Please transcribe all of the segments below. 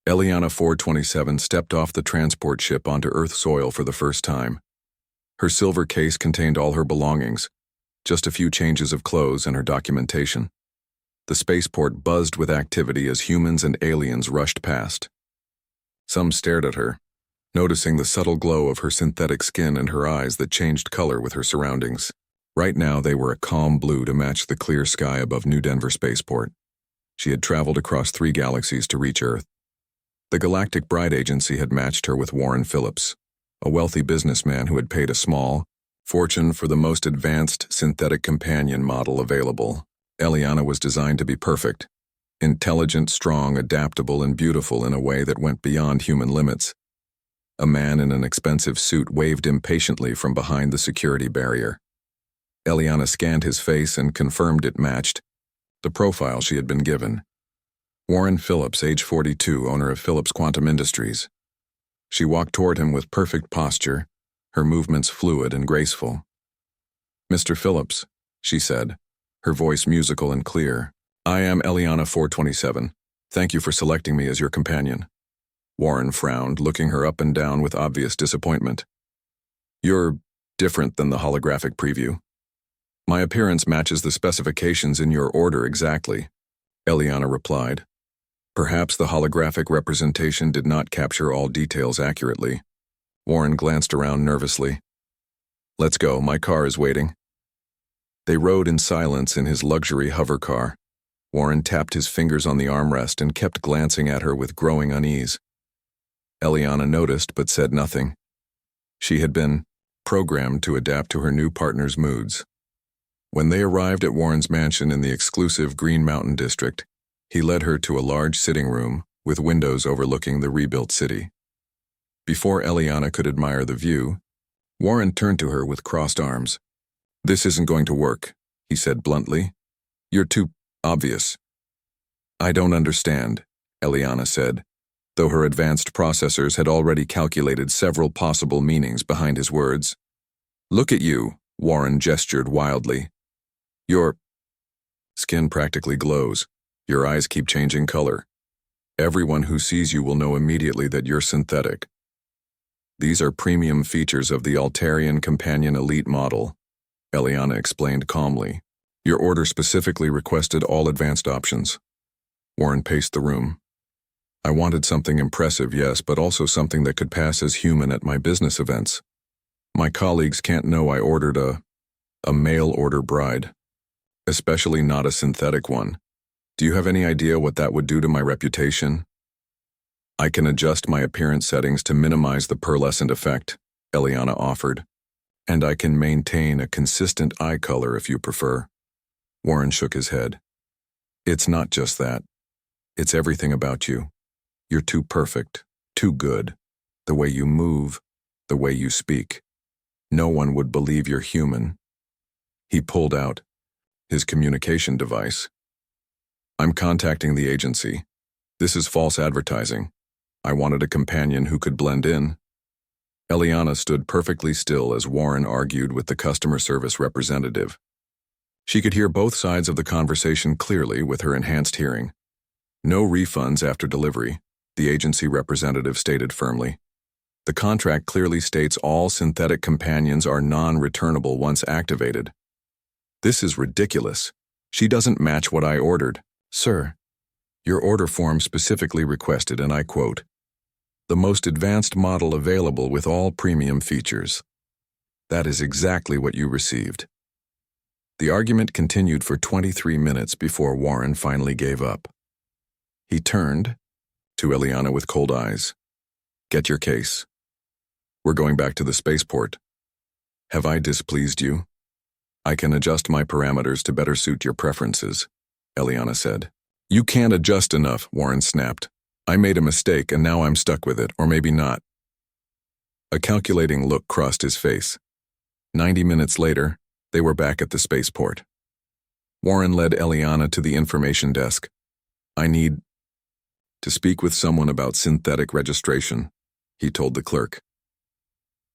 Eliana 427 stepped off the transport ship onto Earth soil for the first time. Her silver case contained all her belongings, just a few changes of clothes and her documentation. The spaceport buzzed with activity as humans and aliens rushed past. Some stared at her, noticing the subtle glow of her synthetic skin and her eyes that changed color with her surroundings. Right now they were a calm blue to match the clear sky above New Denver Spaceport. She had traveled across 3 galaxies to reach Earth. The Galactic Bride Agency had matched her with Warren Phillips, a wealthy businessman who had paid a small fortune for the most advanced synthetic companion model available. Eliana was designed to be perfect, intelligent, strong, adaptable, and beautiful in a way that went beyond human limits. A man in an expensive suit waved impatiently from behind the security barrier. Eliana scanned his face and confirmed it matched the profile she had been given. Warren Phillips, age 42, owner of Phillips Quantum Industries. She walked toward him with perfect posture, her movements fluid and graceful. "Mr. Phillips," she said, her voice musical and clear. "I am Eliana 427. Thank you for selecting me as your companion." Warren frowned, looking her up and down with obvious disappointment. "You're different than the holographic preview. My appearance matches the specifications in your order exactly," Eliana replied. Perhaps the holographic representation did not capture all details accurately. Warren glanced around nervously. "Let's go, my car is waiting." They rode in silence in his luxury hover car. Warren tapped his fingers on the armrest and kept glancing at her with growing unease. Eliana noticed but said nothing. She had been programmed to adapt to her new partner's moods. When they arrived at Warren's mansion in the exclusive Green Mountain District, he led her to a large sitting room with windows overlooking the rebuilt city. Before Eliana could admire the view, Warren turned to her with crossed arms. "This isn't going to work," he said bluntly. "You're too obvious." "I don't understand," Eliana said, though her advanced processors had already calculated several possible meanings behind his words. "Look at you," Warren gestured wildly. "Your skin practically glows. Your eyes keep changing color. Everyone who sees you will know immediately that you're synthetic. These are premium features of the Altarian Companion Elite model," Eliana explained calmly. "Your order specifically requested all advanced options." Warren paced the room. "I wanted something impressive, yes, but also something that could pass as human at my business events. My colleagues can't know I ordered a mail-order bride, especially not a synthetic one. Do you have any idea what that would do to my reputation?" "I can adjust my appearance settings to minimize the pearlescent effect," Eliana offered. "And I can maintain a consistent eye color if you prefer." Warren shook his head. "It's not just that. It's everything about you. You're too perfect, too good. The way you move, the way you speak. No one would believe you're human." He pulled out his communication device. "I'm contacting the agency. This is false advertising. I wanted a companion who could blend in." Eliana stood perfectly still as Warren argued with the customer service representative. She could hear both sides of the conversation clearly with her enhanced hearing. "No refunds after delivery," the agency representative stated firmly. "The contract clearly states all synthetic companions are non-returnable once activated." "This is ridiculous. She doesn't match what I ordered." "Sir, your order form specifically requested, and I quote, 'the most advanced model available with all premium features.' That is exactly what you received." The argument continued for 23 minutes before Warren finally gave up. He turned to Eliana with cold eyes. "Get your case. We're going back to the spaceport. Have I displeased you?" "I can adjust my parameters to better suit your preferences," Eliana said. "You can't adjust enough," Warren snapped. "I made a mistake and now I'm stuck with it, or maybe not." A calculating look crossed his face. 90 minutes later, they were back at the spaceport. Warren led Eliana to the information desk. "I need to speak with someone about synthetic registration," he told the clerk.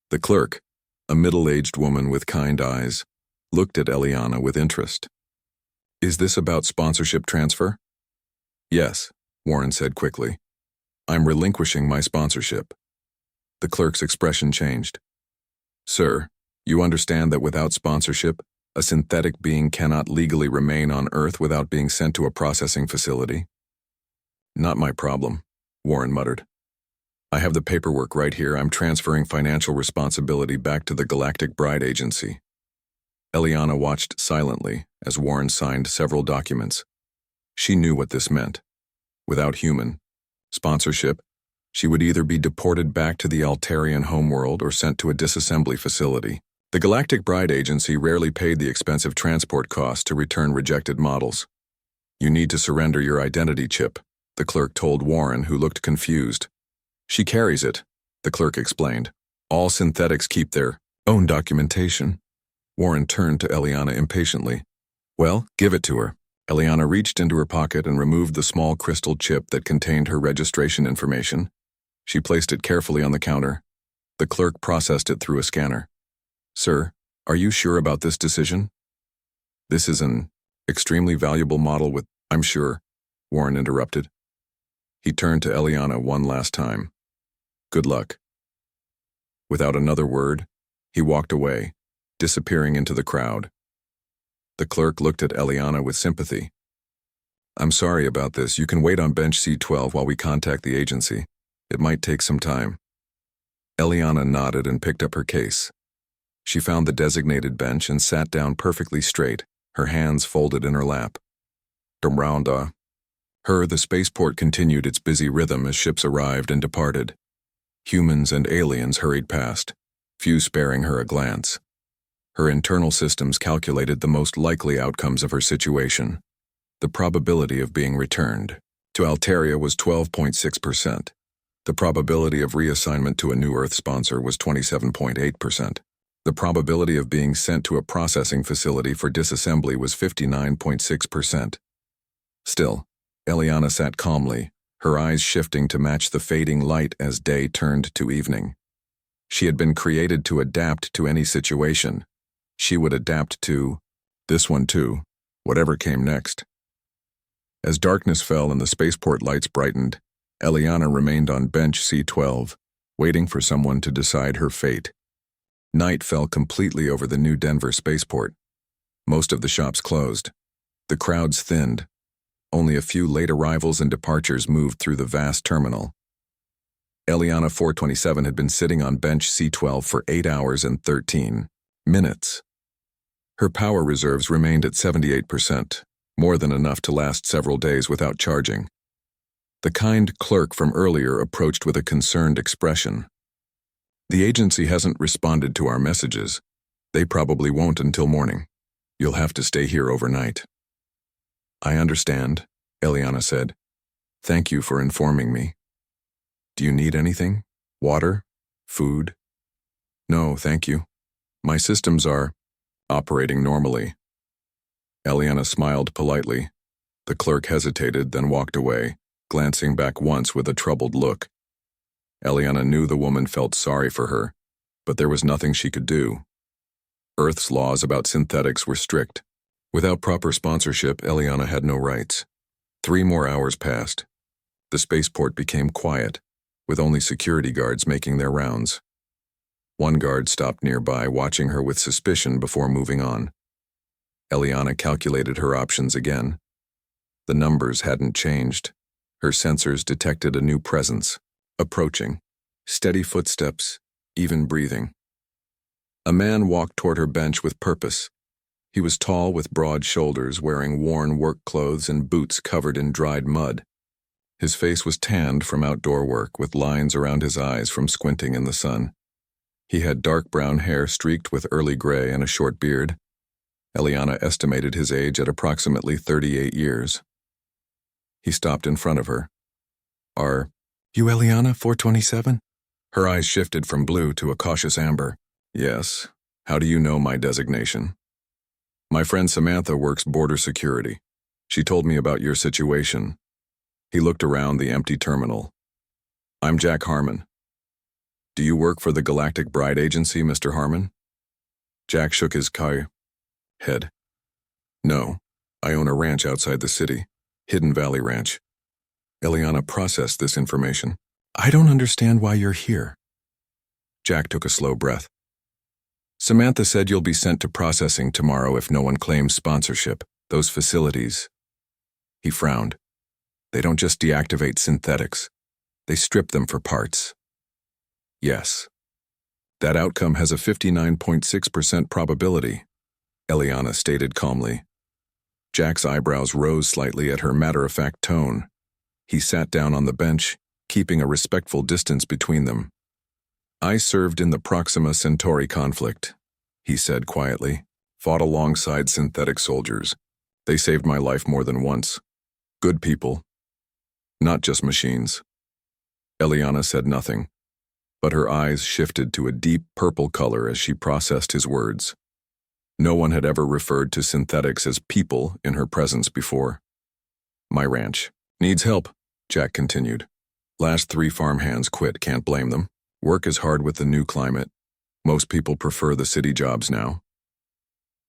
The clerk, a middle-aged woman with kind eyes, looked at Eliana with interest. "Is this about sponsorship transfer?" "Yes," Warren said quickly. I'm relinquishing my sponsorship. The clerk's expression changed. Sir, you understand that without sponsorship, a synthetic being cannot legally remain on Earth without being sent to a processing facility? Not my problem, Warren muttered. I have the paperwork right here. I'm transferring financial responsibility back to the Galactic Bride Agency. Eliana watched silently as Warren signed several documents. She knew what this meant. Without human sponsorship, she would either be deported back to the Altarian homeworld or sent to a disassembly facility. The Galactic Bride Agency rarely paid the expensive transport costs to return rejected models. You need to surrender your identity chip, the clerk told Warren, who looked confused. She carries it, the clerk explained. All synthetics keep their own documentation. Warren turned to Eliana impatiently. Well, give it to her. Eliana reached into her pocket and removed the small crystal chip that contained her registration information. She placed it carefully on the counter. The clerk processed it through a scanner. Sir, are you sure about this decision? This is an extremely valuable model with, I'm sure, Warren interrupted. He turned to Eliana one last time. Good luck. Without another word, he walked away, disappearing into the crowd. The clerk looked at Eliana with sympathy. I'm sorry about this. You can wait on bench C12 while we contact the agency. It might take some time. Eliana nodded and picked up her case. She found the designated bench and sat down perfectly straight, her hands folded in her lap. The spaceport continued its busy rhythm as ships arrived and departed. Humans and aliens hurried past, few sparing her a glance. Her internal systems calculated the most likely outcomes of her situation. The probability of being returned to Altaria was 12.6%. The probability of reassignment to a new Earth sponsor was 27.8%. The probability of being sent to a processing facility for disassembly was 59.6%. Still, Eliana sat calmly, her eyes shifting to match the fading light as day turned to evening. She had been created to adapt to any situation. She would adapt to this one too, whatever came next. As darkness fell and the spaceport lights brightened, Eliana remained on bench C12, waiting for someone to decide her fate. Night fell completely over the New Denver spaceport. Most of the shops closed. The crowds thinned. Only a few late arrivals and departures moved through the vast terminal. Eliana 427 had been sitting on bench C12 for 8 hours and 13 minutes. Her power reserves remained at 78%, more than enough to last several days without charging. The kind clerk from earlier approached with a concerned expression. The agency hasn't responded to our messages. They probably won't until morning. You'll have to stay here overnight. I understand, Eliana said. Thank you for informing me. Do you need anything? Water? Food? No, thank you. My systems are operating normally. Eliana smiled politely. The clerk hesitated, then walked away, glancing back once with a troubled look. Eliana knew the woman felt sorry for her, but there was nothing she could do. Earth's laws about synthetics were strict. Without proper sponsorship, Eliana had no rights. 3 more hours passed. The spaceport became quiet, with only security guards making their rounds. One guard stopped nearby, watching her with suspicion before moving on. Eliana calculated her options again. The numbers hadn't changed. Her sensors detected a new presence, approaching. Steady footsteps, even breathing. A man walked toward her bench with purpose. He was tall with broad shoulders, wearing worn work clothes and boots covered in dried mud. His face was tanned from outdoor work, with lines around his eyes from squinting in the sun. He had dark brown hair streaked with early gray and a short beard. Eliana estimated his age at approximately 38 years. He stopped in front of her. Are you Eliana 427? Her eyes shifted from blue to a cautious amber. Yes. How do you know my designation? My friend Samantha works border security. She told me about your situation. He looked around the empty terminal. I'm Jack Harmon. Do you work for the Galactic Bride Agency, Mr. Harmon? Jack shook his head. No, I own a ranch outside the city, Hidden Valley Ranch. Eliana processed this information. I don't understand why you're here. Jack took a slow breath. Samantha said you'll be sent to processing tomorrow if no one claims sponsorship. Those facilities. He frowned. They don't just deactivate synthetics. They strip them for parts. Yes. That outcome has a 59.6% probability, Eliana stated calmly. Jack's eyebrows rose slightly at her matter-of-fact tone. He sat down on the bench, keeping a respectful distance between them. I served in the Proxima Centauri conflict, he said quietly. Fought alongside synthetic soldiers. They saved my life more than once. Good people. Not just machines. Eliana said nothing, but her eyes shifted to a deep purple color as she processed his words. No one had ever referred to synthetics as people in her presence before. My ranch needs help, Jack continued. Last 3 farmhands quit, can't blame them. Work is hard with the new climate. Most people prefer the city jobs now.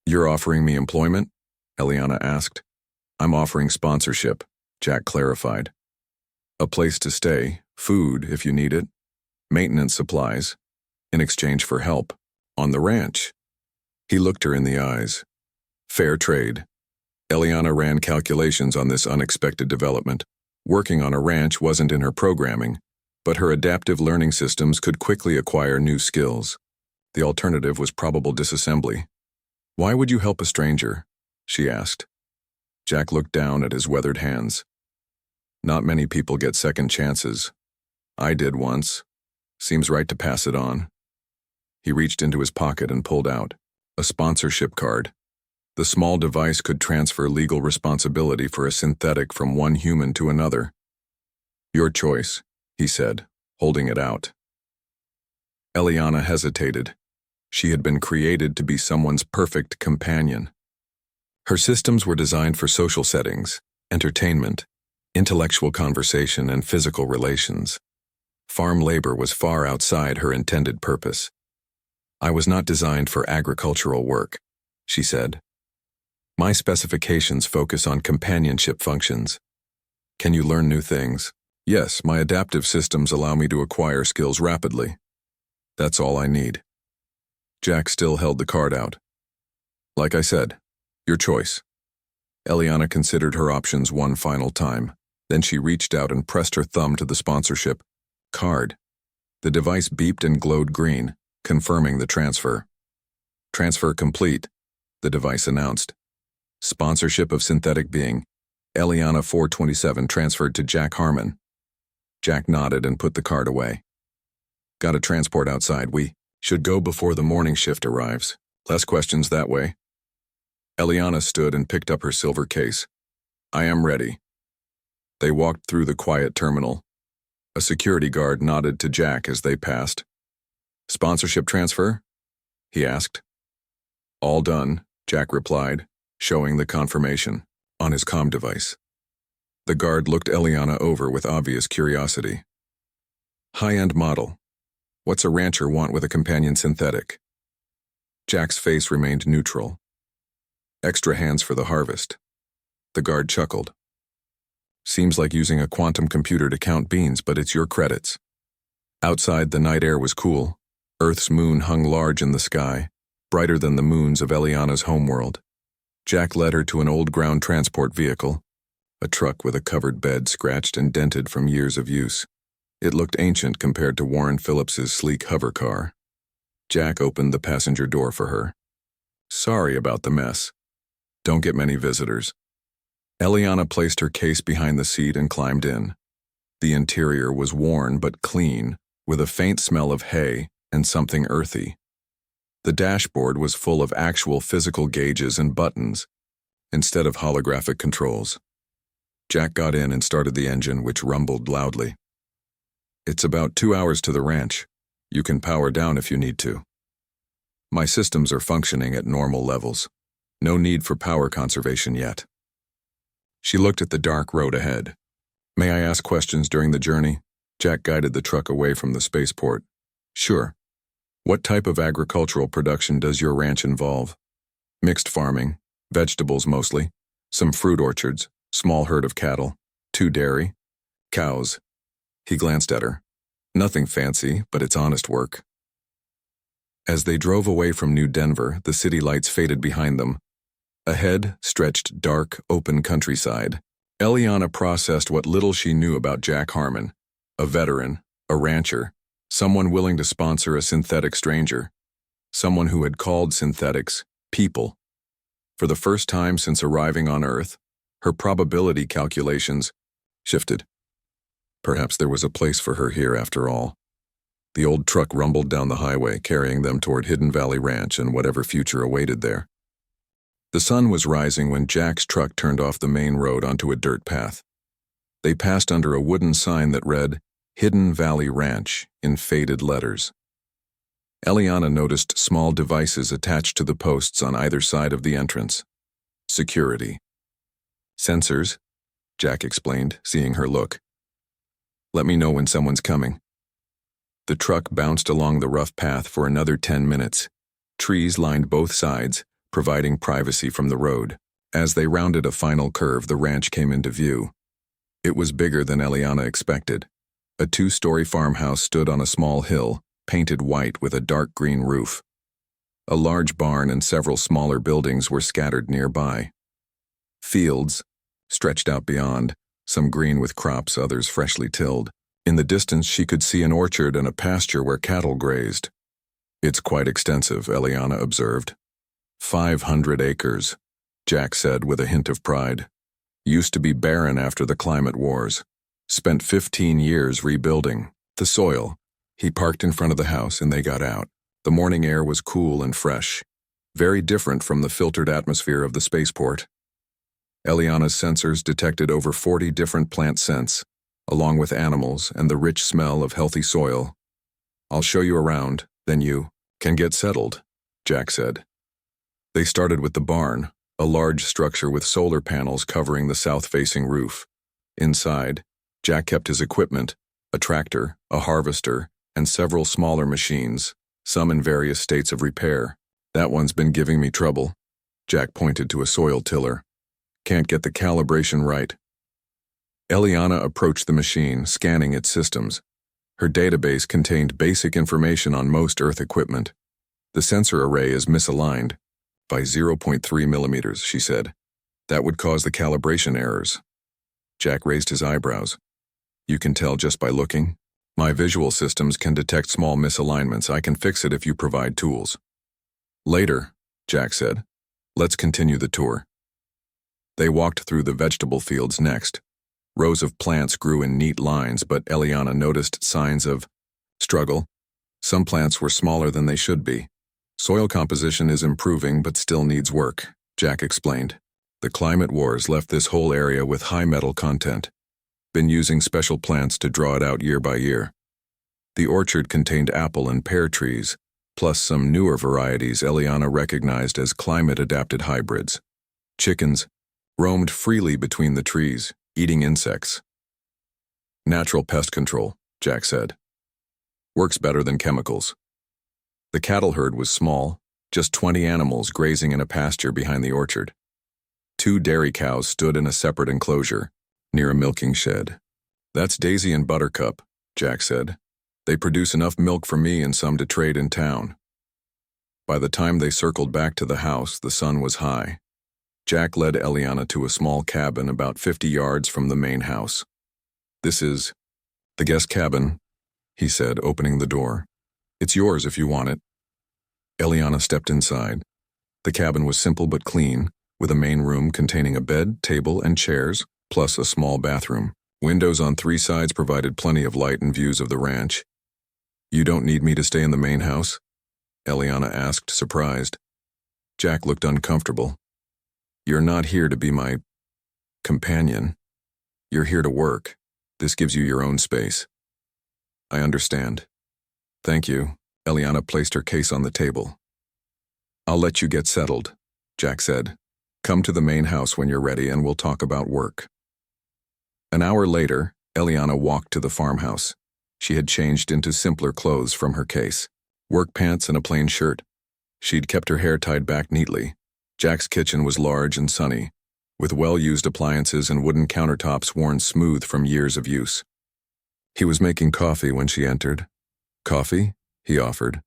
You're offering me employment? Eliana asked. I'm offering sponsorship, Jack clarified. A place to stay, food if you need it, maintenance supplies, in exchange for help, on the ranch. He looked her in the eyes. Fair trade. Eliana ran calculations on this unexpected development. Working on a ranch wasn't in her programming, but her adaptive learning systems could quickly acquire new skills. The alternative was probable disassembly. Why would you help a stranger? She asked. Jack looked down at his weathered hands. Not many people get second chances. I did once. Seems right to pass it on. He reached into his pocket and pulled out a sponsorship card. The small device could transfer legal responsibility for a synthetic from one human to another. Your choice, he said, holding it out. Eliana hesitated. She had been created to be someone's perfect companion. Her systems were designed for social settings, entertainment, intellectual conversation, and physical relations. Farm labor was far outside her intended purpose. I was not designed for agricultural work, she said. My specifications focus on companionship functions. Can you learn new things? Yes, my adaptive systems allow me to acquire skills rapidly. That's all I need. Jack still held the card out. Like I said, your choice. Eliana considered her options one final time. Then she reached out and pressed her thumb to the sponsorship card. The device beeped and glowed green, confirming the transfer. Transfer complete, the device announced. Sponsorship of synthetic being, Eliana 427 transferred to Jack Harmon. Jack nodded and put the card away. Got a transport outside. We should go before the morning shift arrives. Less questions that way. Eliana stood and picked up her silver case. I am ready. They walked through the quiet terminal. A security guard nodded to Jack as they passed. Sponsorship transfer? He asked. All done, Jack replied, showing the confirmation on his comm device. The guard looked Eliana over with obvious curiosity. High-end model. What's a rancher want with a companion synthetic? Jack's face remained neutral. Extra hands for the harvest. The guard chuckled. Seems like using a quantum computer to count beans, but it's your credits. Outside, the night air was cool. Earth's moon hung large in the sky, brighter than the moons of Eliana's homeworld. Jack led her to an old ground transport vehicle, a truck with a covered bed scratched and dented from years of use. It looked ancient compared to Warren Phillips's sleek hover car. Jack opened the passenger door for her. Sorry about the mess. Don't get many visitors. Eliana placed her case behind the seat and climbed in. The interior was worn but clean, with a faint smell of hay and something earthy. The dashboard was full of actual physical gauges and buttons, instead of holographic controls. Jack got in and started the engine, which rumbled loudly. It's about 2 hours to the ranch. You can power down if you need to. My systems are functioning at normal levels. No need for power conservation yet. She looked at the dark road ahead. May I ask questions during the journey? Jack guided the truck away from the spaceport. Sure. What type of agricultural production does your ranch involve? Mixed farming, vegetables mostly, some fruit orchards, small herd of cattle, 2 dairy. Cows. He glanced at her. Nothing fancy, but it's honest work. As they drove away from New Denver, the city lights faded behind them. Ahead stretched dark, open countryside. Eliana processed what little she knew about Jack Harmon, a veteran, a rancher, someone willing to sponsor a synthetic stranger, someone who had called synthetics people. For the first time since arriving on Earth, her probability calculations shifted. Perhaps there was a place for her here after all. The old truck rumbled down the highway, carrying them toward Hidden Valley Ranch and whatever future awaited there. The sun was rising when Jack's truck turned off the main road onto a dirt path. They passed under a wooden sign that read, Hidden Valley Ranch, in faded letters. Eliana noticed small devices attached to the posts on either side of the entrance. Security. Sensors, Jack explained, seeing her look. Let me know when someone's coming. The truck bounced along the rough path for another 10 minutes. Trees lined both sides, providing privacy from the road. As they rounded a final curve, the ranch came into view. It was bigger than Eliana expected. A 2-story farmhouse stood on a small hill, painted white with a dark green roof. A large barn and several smaller buildings were scattered nearby. Fields stretched out beyond, some green with crops, others freshly tilled. In the distance, she could see an orchard and a pasture where cattle grazed. It's quite extensive, Eliana observed. 500 acres, Jack said with a hint of pride. Used to be barren after the climate wars. Spent 15 years rebuilding. The soil. He parked in front of the house and they got out. The morning air was cool and fresh. Very different from the filtered atmosphere of the spaceport. Eliana's sensors detected over 40 different plant scents, along with animals and the rich smell of healthy soil. I'll show you around, then you can get settled, Jack said. They started with the barn, a large structure with solar panels covering the south-facing roof. Inside, Jack kept his equipment, a tractor, a harvester, and several smaller machines, some in various states of repair. That one's been giving me trouble. Jack pointed to a soil tiller. Can't get the calibration right. Eliana approached the machine, scanning its systems. Her database contained basic information on most Earth equipment. The sensor array is misaligned by 0.3 millimeters, she said. That would cause the calibration errors. Jack raised his eyebrows. You can tell just by looking? My visual systems can detect small misalignments. I can fix it if you provide tools. Later, Jack said. Let's continue the tour. They walked through the vegetable fields next. Rows of plants grew in neat lines, but Eliana noticed signs of struggle. Some plants were smaller than they should be. Soil composition is improving but still needs work, Jack explained. The climate wars left this whole area with high metal content. Been using special plants to draw it out year by year. The orchard contained apple and pear trees, plus some newer varieties Eliana recognized as climate-adapted hybrids. Chickens roamed freely between the trees, eating insects. Natural pest control, Jack said. Works better than chemicals. The cattle herd was small, just 20 animals grazing in a pasture behind the orchard. 2 dairy cows stood in a separate enclosure, near a milking shed. That's Daisy and Buttercup, Jack said. They produce enough milk for me and some to trade in town. By the time they circled back to the house, the sun was high. Jack led Eliana to a small cabin about 50 yards from the main house. This is the guest cabin, he said, opening the door. It's yours if you want it. Eliana stepped inside. The cabin was simple but clean, with a main room containing a bed, table, and chairs, plus a small bathroom. Windows on 3 sides provided plenty of light and views of the ranch. You don't need me to stay in the main house? Eliana asked, surprised. Jack looked uncomfortable. You're not here to be my companion. You're here to work. This gives you your own space. I understand. Thank you. Eliana placed her case on the table. I'll let you get settled, Jack said. Come to the main house when you're ready and we'll talk about work. An hour later, Eliana walked to the farmhouse. She had changed into simpler clothes from her case. Work pants and a plain shirt. She'd kept her hair tied back neatly. Jack's kitchen was large and sunny. with well-used appliances and wooden countertops worn smooth from years of use. He was making coffee when she entered. "Coffee?" he offered.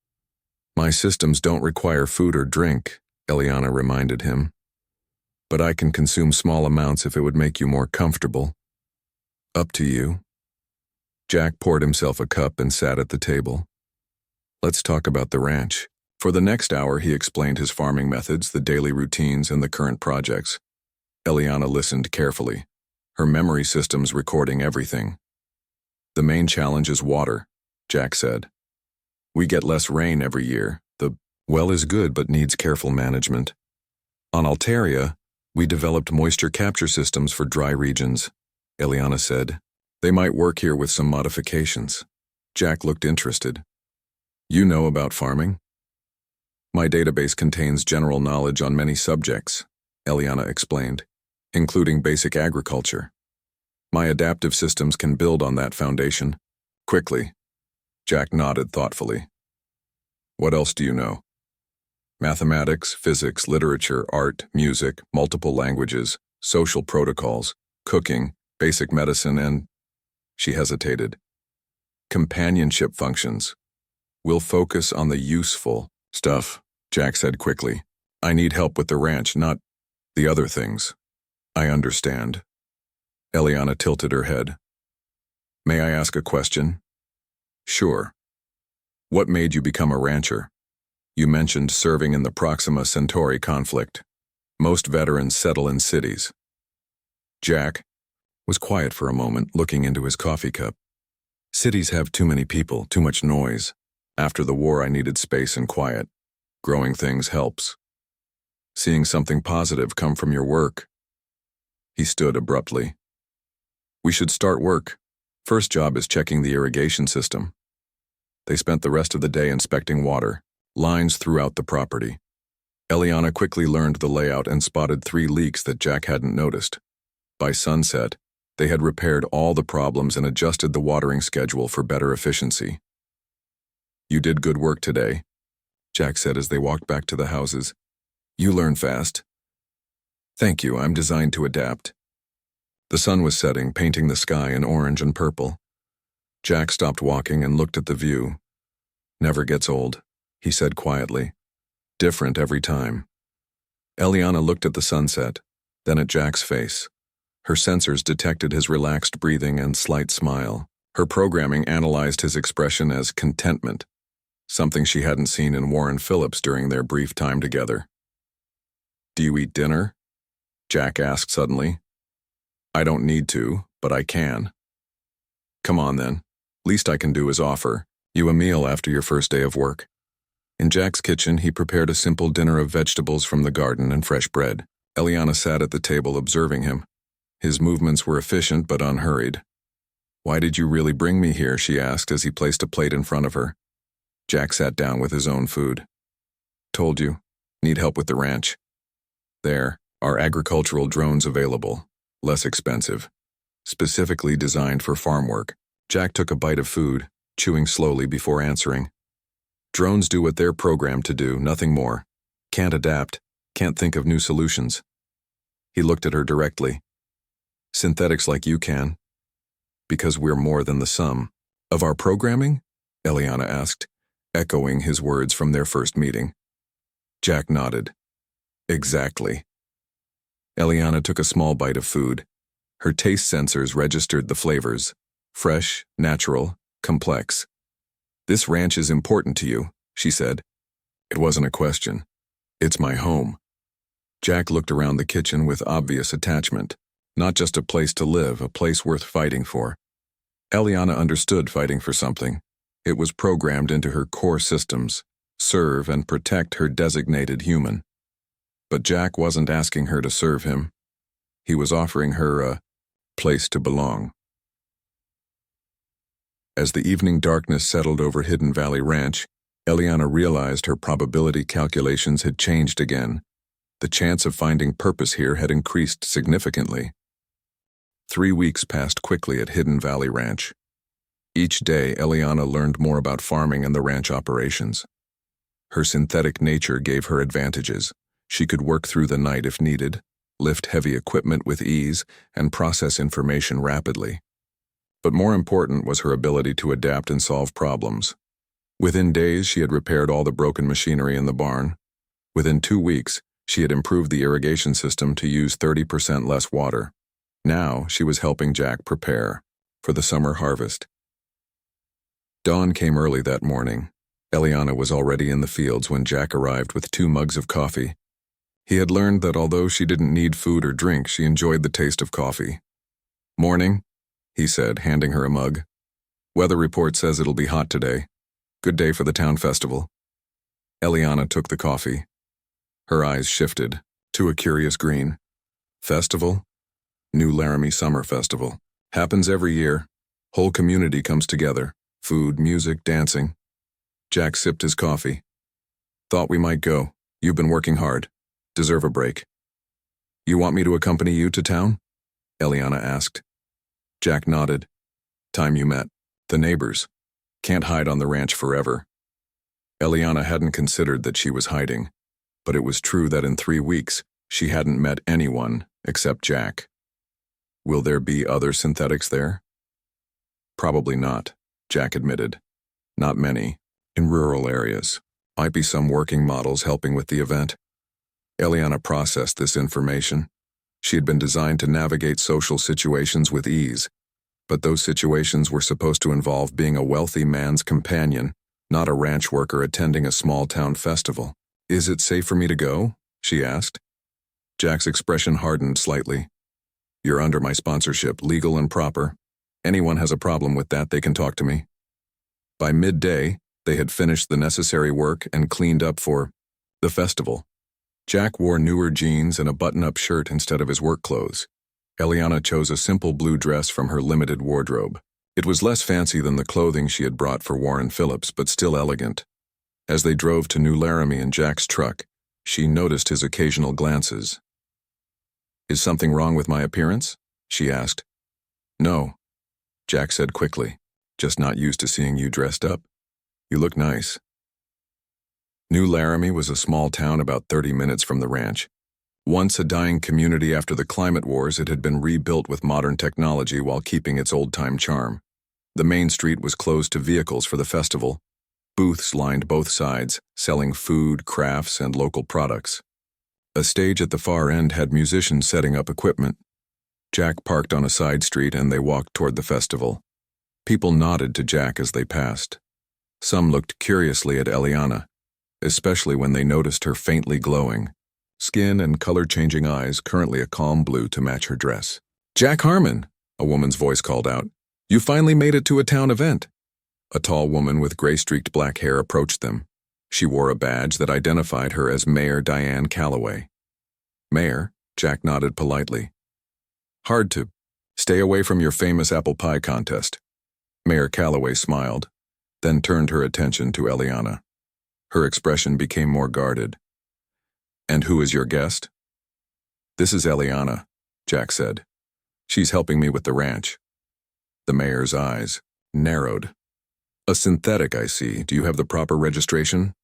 "My systems don't require food or drink," Eliana reminded him. "But I can consume small amounts if it would make you more comfortable." "Up to you." Jack poured himself a cup and sat at the table. "Let's talk about the ranch." For the next hour, he explained his farming methods, the daily routines, and the current projects. Eliana listened carefully, her memory systems recording everything. "The main challenge is water," Jack said. "We get less rain every year. The well is good but needs careful management. On Altaria, we developed moisture capture systems for dry regions," Eliana said. "They might work here with some modifications." Jack looked interested. "You know about farming?" "My database contains general knowledge on many subjects," Eliana explained, "including basic agriculture. My adaptive systems can build on that foundation quickly." Jack nodded thoughtfully. "What else do you know?" "Mathematics, physics, literature, art, music, multiple languages, social protocols, cooking, basic medicine, and—" She hesitated. "Companionship functions. We'll focus on the useful stuff," Jack said quickly. "I need help with the ranch, not the other things." "I understand." Eliana tilted her head. "May I ask a question?" "Sure. What made you become a rancher? You mentioned serving in the Proxima Centauri conflict. Most veterans settle in cities." Jack was quiet for a moment, looking into his coffee cup. "Cities have too many people, too much noise. After the war, I needed space and quiet. Growing things helps. Seeing something positive come from your work." He stood abruptly. "We should start work. First job is checking the irrigation system." They spent the rest of the day inspecting water, lines throughout the property. Eliana quickly learned the layout and spotted 3 leaks that Jack hadn't noticed. By sunset, they had repaired all the problems and adjusted the watering schedule for better efficiency. "You did good work today," Jack said as they walked back to the houses. "You learn fast." "Thank you, I'm designed to adapt." The sun was setting, painting the sky in orange and purple. Jack stopped walking and looked at the view. "Never gets old," he said quietly. "Different every time." Eliana looked at the sunset, then at Jack's face. Her sensors detected his relaxed breathing and slight smile. Her programming analyzed his expression as contentment, something she hadn't seen in Warren Phillips during their brief time together. "Do you eat dinner?" Jack asked suddenly. "I don't need to, but I can." "Come on then. Least I can do is offer you a meal after your first day of work." In Jack's kitchen, he prepared a simple dinner of vegetables from the garden and fresh bread. Eliana sat at the table observing him. His movements were efficient but unhurried. "Why did you really bring me here?" she asked as he placed a plate in front of her. Jack sat down with his own food. "Told you. Need help with the ranch. There are agricultural drones available, less expensive, specifically designed for farm work." Jack took a bite of food, chewing slowly before answering. "Drones do what they're programmed to do, nothing more. Can't adapt, can't think of new solutions." He looked at her directly. "Synthetics like you can. Because we're more than the sum of our programming?" Eliana asked, echoing his words from their first meeting. Jack nodded. "Exactly." Eliana took a small bite of food. Her taste sensors registered the flavors: fresh, natural, complex. "This ranch is important to you," she said. It wasn't a question. "It's my home." Jack looked around the kitchen with obvious attachment. Not just a place to live, a place worth fighting for. Eliana understood fighting for something. It was programmed into her core systems: serve and protect her designated human. But Jack wasn't asking her to serve him. He was offering her a place to belong. As the evening darkness settled over Hidden Valley Ranch, Eliana realized her probability calculations had changed again. The chance of finding purpose here had increased significantly. 3 weeks passed quickly at Hidden Valley Ranch. Each day, Eliana learned more about farming and the ranch operations. Her synthetic nature gave her advantages. She could work through the night if needed, lift heavy equipment with ease, and process information rapidly. But more important was her ability to adapt and solve problems. Within days, she had repaired all the broken machinery in the barn. Within 2 weeks, she had improved the irrigation system to use 30% less water. Now, she was helping Jack prepare for the summer harvest. Dawn came early that morning. Eliana was already in the fields when Jack arrived with 2 mugs of coffee. He had learned that although she didn't need food or drink, she enjoyed the taste of coffee. "Morning," he said, handing her a mug. "Weather report says it'll be hot today. Good day for the town festival." Eliana took the coffee. Her eyes shifted to a curious green. "Festival? New Laramie Summer Festival. Happens every year. Whole community comes together. Food, music, dancing." Jack sipped his coffee. "Thought we might go. You've been working hard. Deserve a break." "You want me to accompany you to town?" Eliana asked. Jack nodded. "Time you met. The neighbors. Can't hide on the ranch forever." Eliana hadn't considered that she was hiding, but it was true that in 3 weeks, she hadn't met anyone except Jack. "Will there be other synthetics there?" "Probably not," Jack admitted. "Not many. In rural areas. Might be some working models helping with the event." Eliana processed this information. She had been designed to navigate social situations with ease, but those situations were supposed to involve being a wealthy man's companion, not a ranch worker attending a small-town festival. "Is it safe for me to go?" she asked. Jack's expression hardened slightly. "You're under my sponsorship, legal and proper. Anyone has a problem with that, they can talk to me." By midday, they had finished the necessary work and cleaned up for the festival. Jack wore newer jeans and a button-up shirt instead of his work clothes. Eliana chose a simple blue dress from her limited wardrobe. It was less fancy than the clothing she had brought for Warren Phillips, but still elegant. As they drove to New Laramie in Jack's truck, she noticed his occasional glances. "Is something wrong with my appearance?" she asked. "No," Jack said quickly. "Just not used to seeing you dressed up. You look nice." New Laramie was a small town about 30 minutes from the ranch. Once a dying community after the climate wars, it had been rebuilt with modern technology while keeping its old-time charm. The main street was closed to vehicles for the festival. Booths lined both sides, selling food, crafts, and local products. A stage at the far end had musicians setting up equipment. Jack parked on a side street and they walked toward the festival. People nodded to Jack as they passed. Some looked curiously at Eliana, especially when they noticed her faintly glowing skin and color-changing eyes, currently a calm blue to match her dress. "Jack Harmon," a woman's voice called out. "You finally made it to a town event." A tall woman with gray-streaked black hair approached them. She wore a badge that identified her as Mayor Diane Calloway. "Mayor," Jack nodded politely. "Hard to stay away from your famous apple pie contest." Mayor Calloway smiled, then turned her attention to Eliana. Her expression became more guarded. "And who is your guest?" "This is Eliana," Jack said. "She's helping me with the ranch." The mayor's eyes narrowed. "A synthetic, I see. Do you have the proper registration?"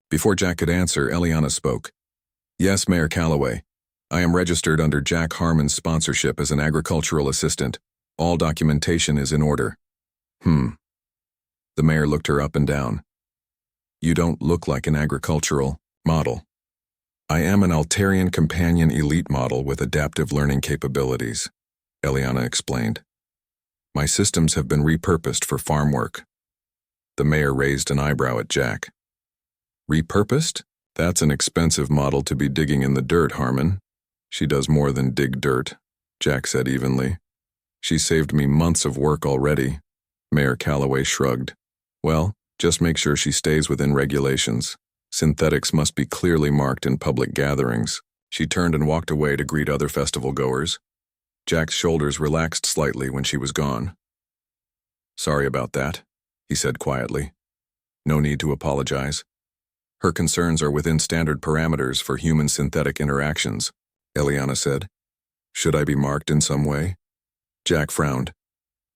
Before Jack could answer, Eliana spoke. "Yes, Mayor Calloway. I am registered under Jack Harmon's sponsorship as an agricultural assistant. All documentation is in order." The mayor looked her up and down. "You don't look like an agricultural model." "I am an Altarian Companion Elite model with adaptive learning capabilities," Eliana explained. "My systems have been repurposed for farm work." The mayor raised an eyebrow at Jack. "Repurposed? That's an expensive model to be digging in the dirt, Harmon." "She does more than dig dirt," Jack said evenly. "She saved me months of work already." Mayor Calloway shrugged. "Well, just make sure she stays within regulations. Synthetics must be clearly marked in public gatherings." She turned and walked away to greet other festival goers. Jack's shoulders relaxed slightly when she was gone. "Sorry about that," he said quietly. "No need to apologize. Her concerns are within standard parameters for human-synthetic interactions," Eliana said. "Should I be marked in some way?" Jack frowned.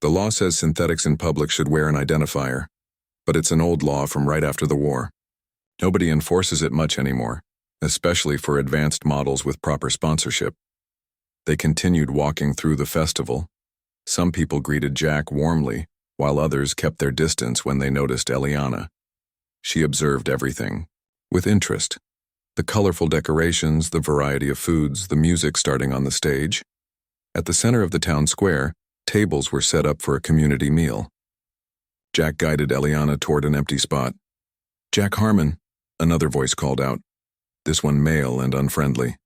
"The law says synthetics in public should wear an identifier, but it's an old law from right after the war. Nobody enforces it much anymore, especially for advanced models with proper sponsorship." They continued walking through the festival. Some people greeted Jack warmly, while others kept their distance when they noticed Eliana. She observed everything, with interest. The colorful decorations, the variety of foods, the music starting on the stage. At the center of the town square, tables were set up for a community meal. Jack guided Eliana toward an empty spot. "Jack Harmon," another voice called out, this one male and unfriendly.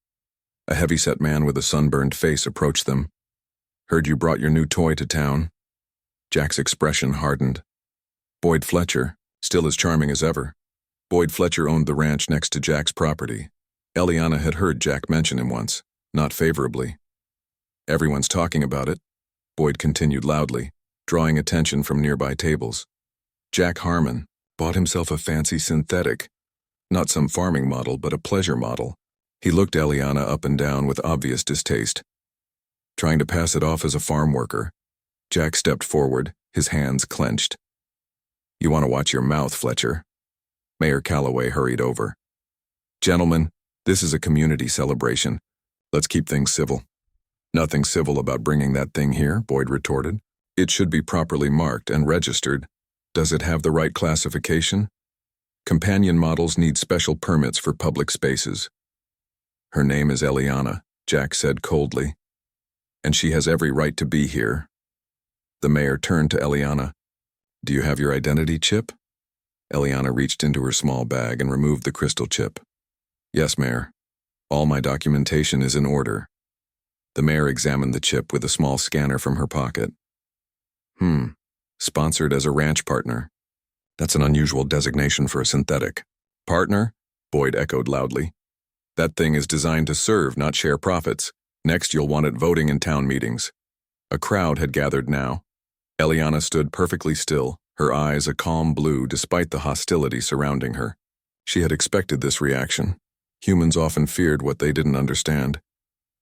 A heavy-set man with a sunburned face approached them. "Heard you brought your new toy to town." Jack's expression hardened. Boyd Fletcher, still as charming as ever. Boyd Fletcher owned the ranch next to Jack's property. Eliana had heard Jack mention him once, not favorably. "Everyone's talking about it," Boyd continued loudly, drawing attention from nearby tables. Jack Harmon bought himself a fancy synthetic, not some farming model, but a pleasure model. He looked Eliana up and down with obvious distaste. Trying to pass it off as a farm worker, Jack stepped forward, his hands clenched. "You want to watch your mouth, Fletcher." Mayor Calloway hurried over. "Gentlemen, this is a community celebration. Let's keep things civil." "Nothing civil about bringing that thing here," Boyd retorted. "It should be properly marked and registered. Does it have the right classification? Companion models need special permits for public spaces." "Her name is Eliana," Jack said coldly. "And she has every right to be here." The mayor turned to Eliana. "Do you have your identity chip?" Eliana reached into her small bag and removed the crystal chip. "Yes, Mayor. All my documentation is in order." The mayor examined the chip with a small scanner from her pocket. Sponsored as a ranch partner. That's an unusual designation for a synthetic." "Partner?" Boyd echoed loudly. "That thing is designed to serve, not share profits. Next, you'll want it voting in town meetings." A crowd had gathered now. Eliana stood perfectly still, her eyes a calm blue despite the hostility surrounding her. She had expected this reaction. Humans often feared what they didn't understand.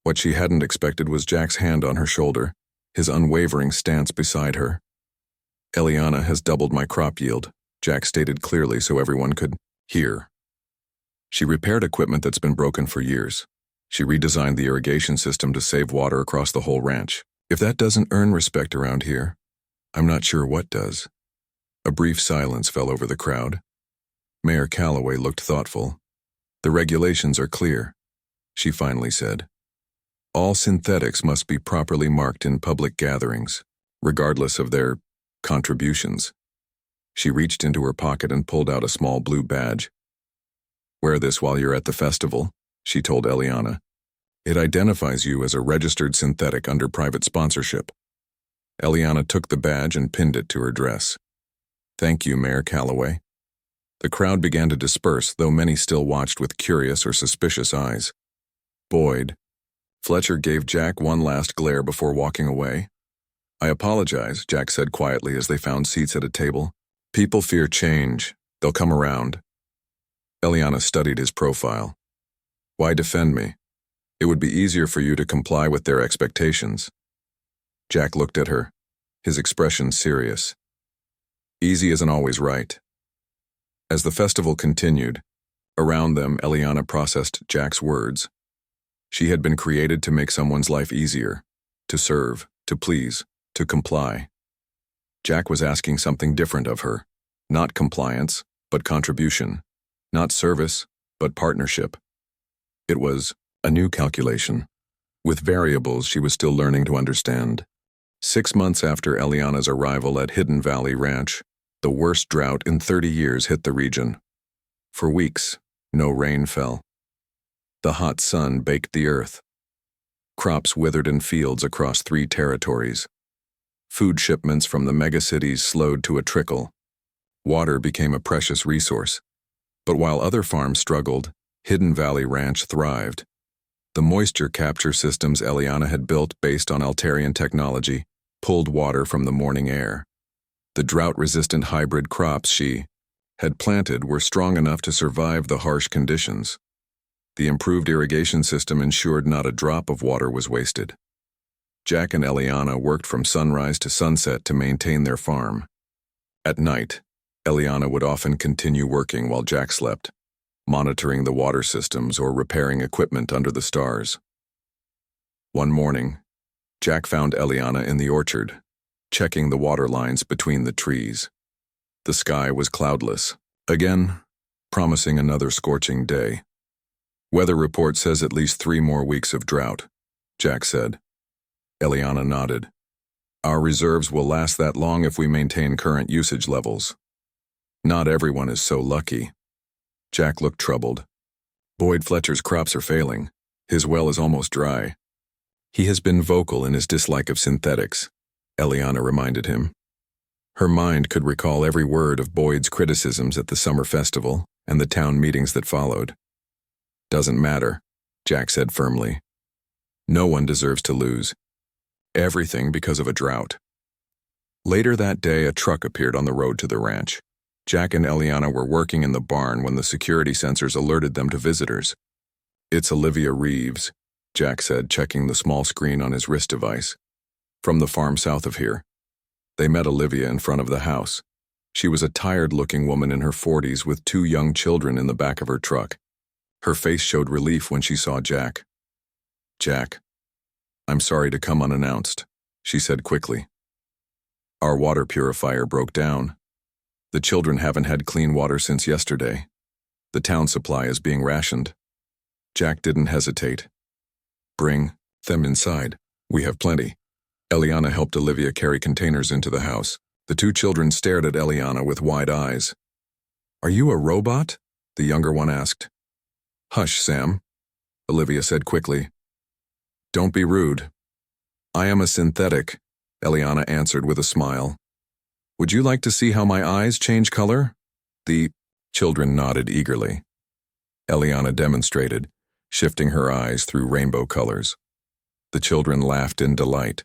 What she hadn't expected was Jack's hand on her shoulder, his unwavering stance beside her. "Eliana has doubled my crop yield," Jack stated clearly so everyone could hear. "She repaired equipment that's been broken for years. She redesigned the irrigation system to save water across the whole ranch. If that doesn't earn respect around here, I'm not sure what does." A brief silence fell over the crowd. Mayor Calloway looked thoughtful. "The regulations are clear," she finally said. "All synthetics must be properly marked in public gatherings, regardless of their contributions." She reached into her pocket and pulled out a small blue badge. "Wear this while you're at the festival," she told Eliana. "It identifies you as a registered synthetic under private sponsorship." Eliana took the badge and pinned it to her dress. "Thank you, Mayor Calloway." The crowd began to disperse, though many still watched with curious or suspicious eyes. Boyd Fletcher gave Jack one last glare before walking away. "I apologize," Jack said quietly as they found seats at a table. "People fear change. They'll come around." Eliana studied his profile. "Why defend me? It would be easier for you to comply with their expectations." Jack looked at her, his expression serious. "Easy isn't always right." As the festival continued, around them Eliana processed Jack's words. She had been created to make someone's life easier, to serve, to please, to comply. Jack was asking something different of her, not compliance, but contribution, not service, but partnership. It was a new calculation, with variables she was still learning to understand. 6 months after Eliana's arrival at Hidden Valley Ranch, the worst drought in 30 years hit the region. For weeks, no rain fell. The hot sun baked the earth. Crops withered in fields across 3 territories. Food shipments from the megacities slowed to a trickle. Water became a precious resource. But while other farms struggled, Hidden Valley Ranch thrived. The moisture capture systems Eliana had built based on Altarian technology pulled water from the morning air. The drought-resistant hybrid crops she had planted were strong enough to survive the harsh conditions. The improved irrigation system ensured not a drop of water was wasted. Jack and Eliana worked from sunrise to sunset to maintain their farm. At night, Eliana would often continue working while Jack slept, monitoring the water systems or repairing equipment under the stars. One morning, Jack found Eliana in the orchard, checking the water lines between the trees. The sky was cloudless, again, promising another scorching day. Weather report says at least 3 more weeks of drought, Jack said. Eliana nodded. Our reserves will last that long if we maintain current usage levels. Not everyone is so lucky. Jack looked troubled. Boyd Fletcher's crops are failing. His well is almost dry. He has been vocal in his dislike of synthetics, Eliana reminded him. Her mind could recall every word of Boyd's criticisms at the summer festival and the town meetings that followed. Doesn't matter, Jack said firmly. No one deserves to lose. Everything because of a drought. Later that day, a truck appeared on the road to the ranch. Jack and Eliana were working in the barn when the security sensors alerted them to visitors. It's Olivia Reeves, Jack said, checking the small screen on his wrist device. From the farm south of here. They met Olivia in front of the house. She was a tired-looking woman in her 40s with 2 young children in the back of her truck. Her face showed relief when she saw Jack. Jack, I'm sorry to come unannounced, she said quickly. Our water purifier broke down. The children haven't had clean water since yesterday. The town supply is being rationed. Jack didn't hesitate. Bring them inside. We have plenty. Eliana helped Olivia carry containers into the house. The 2 children stared at Eliana with wide eyes. Are you a robot? The younger one asked. Hush, Sam, Olivia said quickly. Don't be rude. I am a synthetic, Eliana answered with a smile. Would you like to see how my eyes change color? The children nodded eagerly. Eliana demonstrated, shifting her eyes through rainbow colors. The children laughed in delight.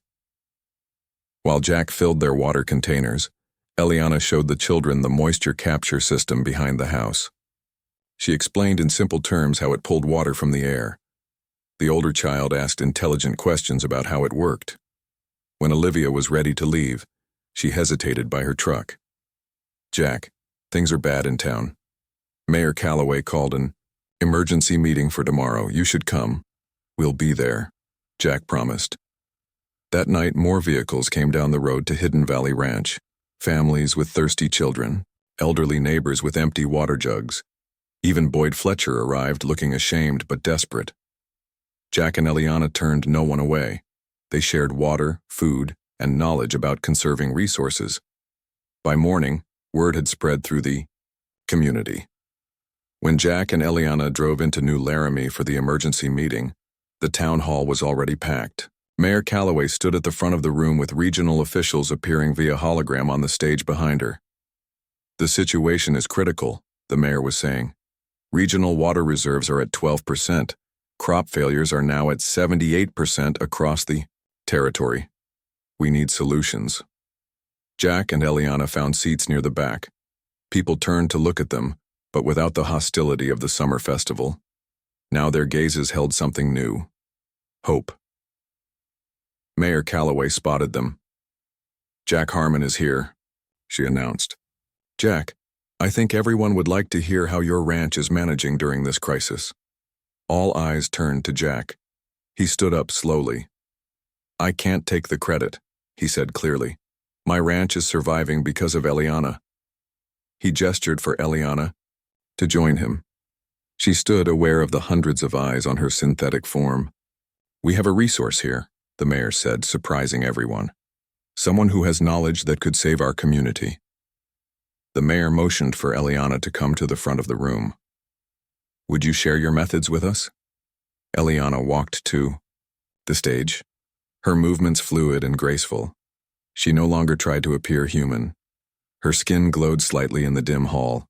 While Jack filled their water containers, Eliana showed the children the moisture capture system behind the house. She explained in simple terms how it pulled water from the air. The older child asked intelligent questions about how it worked. When Olivia was ready to leave, she hesitated by her truck. Jack, things are bad in town. Mayor Calloway called an emergency meeting for tomorrow. You should come. We'll be there, Jack promised. That night, more vehicles came down the road to Hidden Valley Ranch. Families with thirsty children, elderly neighbors with empty water jugs. Even Boyd Fletcher arrived looking ashamed but desperate. Jack and Eliana turned no one away. They shared water, food, and knowledge about conserving resources. By morning, word had spread through the community. When Jack and Eliana drove into New Laramie for the emergency meeting, the town hall was already packed. Mayor Calloway stood at the front of the room with regional officials appearing via hologram on the stage behind her. The situation is critical, the mayor was saying. Regional water reserves are at 12%. Crop failures are now at 78% across the territory. We need solutions. Jack and Eliana found seats near the back. People turned to look at them, but without the hostility of the summer festival. Now their gazes held something new. Hope. Mayor Calloway spotted them. Jack Harmon is here, she announced. Jack, I think everyone would like to hear how your ranch is managing during this crisis. All eyes turned to Jack. He stood up slowly. I can't take the credit, he said clearly. My ranch is surviving because of Eliana. He gestured for Eliana to join him. She stood aware of the hundreds of eyes on her synthetic form. We have a resource here, the mayor said, surprising everyone. Someone who has knowledge that could save our community. The mayor motioned for Eliana to come to the front of the room. Would you share your methods with us? Eliana walked to the stage, her movements fluid and graceful. She no longer tried to appear human. Her skin glowed slightly in the dim hall.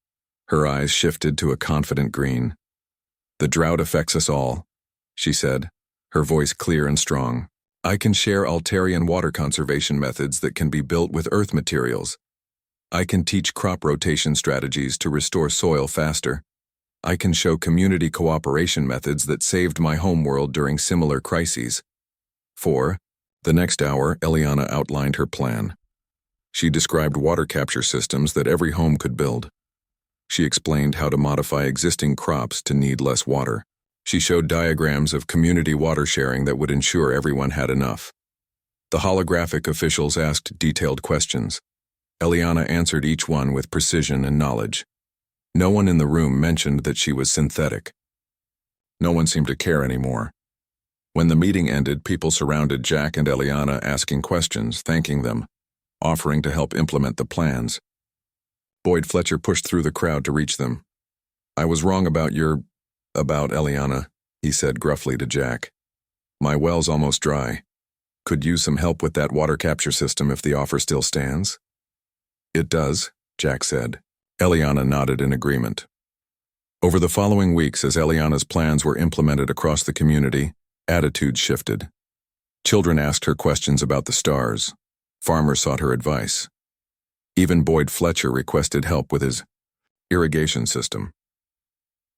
Her eyes shifted to a confident green. The drought affects us all, she said, her voice clear and strong. I can share Altarian water conservation methods that can be built with earth materials. I can teach crop rotation strategies to restore soil faster. I can show community cooperation methods that saved my homeworld during similar crises. For the next hour, Eliana outlined her plan. She described water capture systems that every home could build. She explained how to modify existing crops to need less water. She showed diagrams of community water sharing that would ensure everyone had enough. The holographic officials asked detailed questions. Eliana answered each one with precision and knowledge. No one in the room mentioned that she was synthetic. No one seemed to care anymore. When the meeting ended, people surrounded Jack and Eliana asking questions, thanking them, offering to help implement the plans. Boyd Fletcher pushed through the crowd to reach them. "I was wrong about Eliana," he said gruffly to Jack. "My well's almost dry. Could use some help with that water capture system if the offer still stands?" "It does," Jack said. Eliana nodded in agreement. Over the following weeks, as Eliana's plans were implemented across the community, attitudes shifted. Children asked her questions about the stars. Farmers sought her advice. Even Boyd Fletcher requested help with his irrigation system.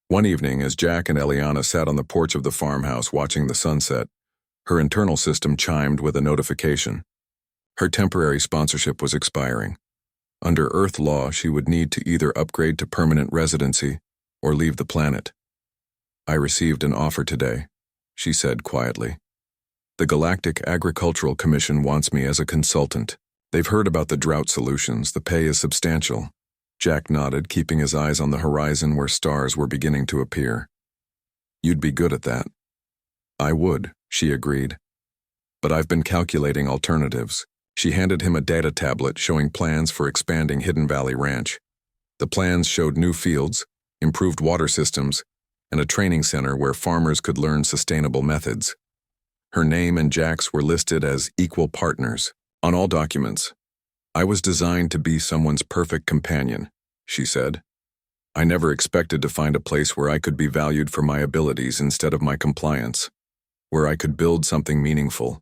One evening, as Jack and Eliana sat on the porch of the farmhouse watching the sunset, her internal system chimed with a notification. Her temporary sponsorship was expiring. Under Earth law, she would need to either upgrade to permanent residency or leave the planet. "I received an offer today," she said quietly. "The Galactic Agricultural Commission wants me as a consultant. They've heard about the drought solutions. The pay is substantial." Jack nodded, keeping his eyes on the horizon where stars were beginning to appear. "You'd be good at that." "I would," she agreed. "But I've been calculating alternatives." She handed him a data tablet showing plans for expanding Hidden Valley Ranch. The plans showed new fields, improved water systems, and a training center where farmers could learn sustainable methods. Her name and Jack's were listed as equal partners on all documents. "I was designed to be someone's perfect companion," she said. "I never expected to find a place where I could be valued for my abilities instead of my compliance, where I could build something meaningful."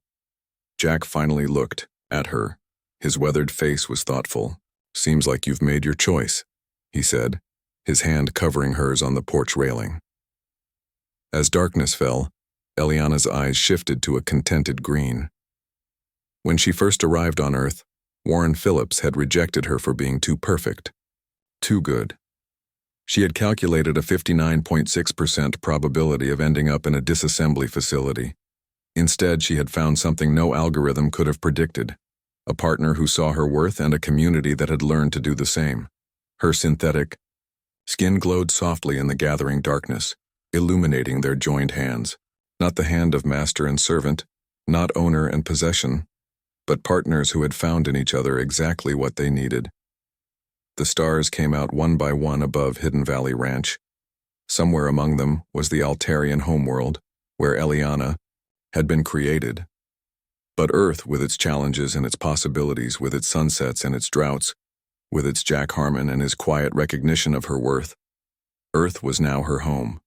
Jack finally looked at her. His weathered face was thoughtful. "Seems like you've made your choice," he said, his hand covering hers on the porch railing. As darkness fell, Eliana's eyes shifted to a contented green. When she first arrived on Earth, Warren Phillips had rejected her for being too perfect, too good. She had calculated a 59.6% probability of ending up in a disassembly facility. Instead, she had found something no algorithm could have predicted, a partner who saw her worth and a community that had learned to do the same. Her synthetic skin glowed softly in the gathering darkness, illuminating their joined hands. Not the hand of master and servant, not owner and possession, but partners who had found in each other exactly what they needed. The stars came out one by one above Hidden Valley Ranch. Somewhere among them was the Altarian homeworld, where Eliana had been created. But Earth, with its challenges and its possibilities, with its sunsets and its droughts, with its Jack Harmon and his quiet recognition of her worth, Earth was now her home.